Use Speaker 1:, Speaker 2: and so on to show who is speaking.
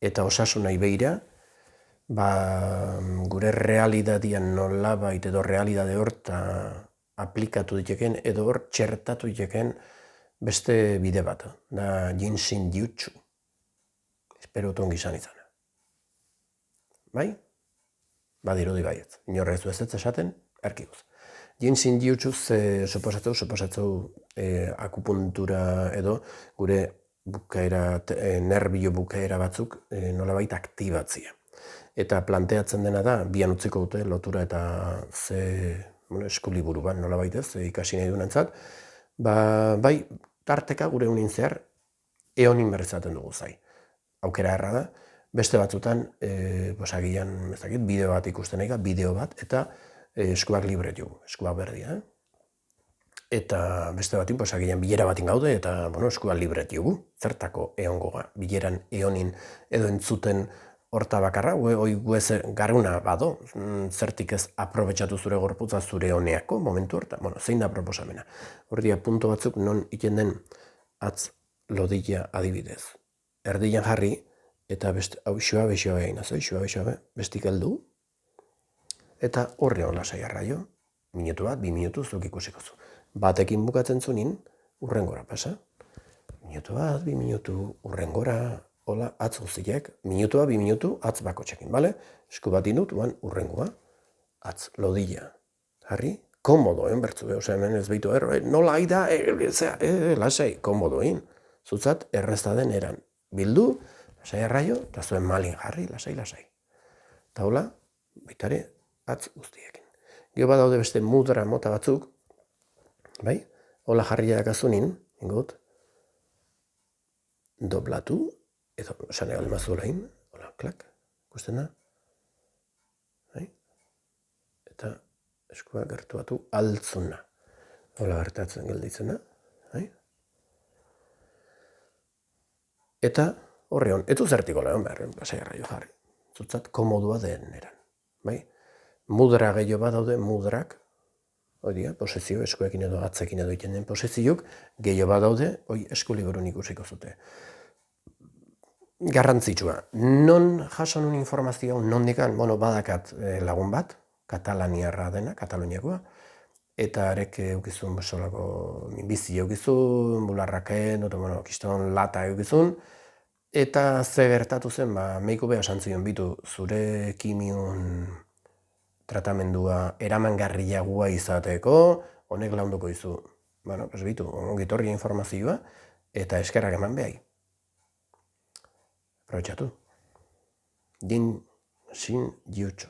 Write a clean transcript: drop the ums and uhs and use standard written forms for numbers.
Speaker 1: eta osasunai begira, gure realidadian nolabait edo realidade horta aplikatu diteken edo hor txertatu diteken beste bide bat, da Jinsin Jutsu. Espero ongi izan izana. Bai? Badirudi baiet. Inorra ez du ez esaten, erkiguz. Jinsin Jutsu suposatzeu akupuntura edo gure bukaera, nerbio bukaera batzuk nolabait aktibatzia. Eta planteatzen dena da, bian utziko dute lotura eta eskuliburu bat nolabait ez, ikasi nahi dunentzat, bai, tarteka gure unin zehar, eonin berrizaten dugu zai. Aukera erra da, beste batzutan, agian, ez dakit, bideo bat ikusten nahi, bideo bat, eta eskuak libre dugu, eskuak berdia. Eta beste batin, agian bilera batin gaude, eta eskuak libre dugu, zertako eongoa, bileran eonin edo entzuten horta bakarra, guez garuna bado, zertik ez aprobetxatu zure gorputza zure honeako momentu horta, zein da proposamena. Hordia, punto batzuk non iten den atz lodila adibidez. Erdian jarri, eta hau xoabe egin azoi, xoabe, bestik heldu, eta horre hon lasai arraio, minutu bat, 2 minutu zuk ikusiko zu. Batekin bukatzen zunin, urrengora pasa. Minutu bat, 2 minutu, urrengora, hola, atz guztiak, minutua, 2 minutu, atz bako txekin, bale? Esku bat indut, urrengoa, atz lodila. Jarri, komodo, bertzu, hemen ez behitu, nola aida, lasai, komodo, zutzat, errezta den eran. Bildu, lasai arraio, eta zuen malin jarri, lasai. Eta hola, baitare, atz guztiekin. Gero badaude beste mudra mota batzuk, bai? Hola jarri dakazunin, ingot, doblatu, edo, esan egal mazulain, hola, klak, ikusten da, bai? Eta eskua gertuatu altzuna, hola gertatzen gelditzen da, bai? Eta horre hon, etu zertiko lehon behar, lasai arraio jarri, zutzat komodua den eran, bai? Mudra gehiago bat daude, mudrak, hori posizio, eskuekin edo atzekin edo iten den posizioak, gehiago bat daude, eskuliburun ikusiko zute. Garrantzitsua, non jaso nun informazioa, non dikan, badakat lagun bat, katalaniarra dena, kataloniakoa, eta arek eukizun solako bizi eukizun, bularraken, kiston lata eukizun, eta ze gertatu zen, meiko beha santzion bitu, zure kimion tratamendua eramangarriagua izateko, honek launduko izu. Bitu, ongitorria informazioa, eta eskerrak eman behai. Aprobetxatu. Jinsin Jutsu.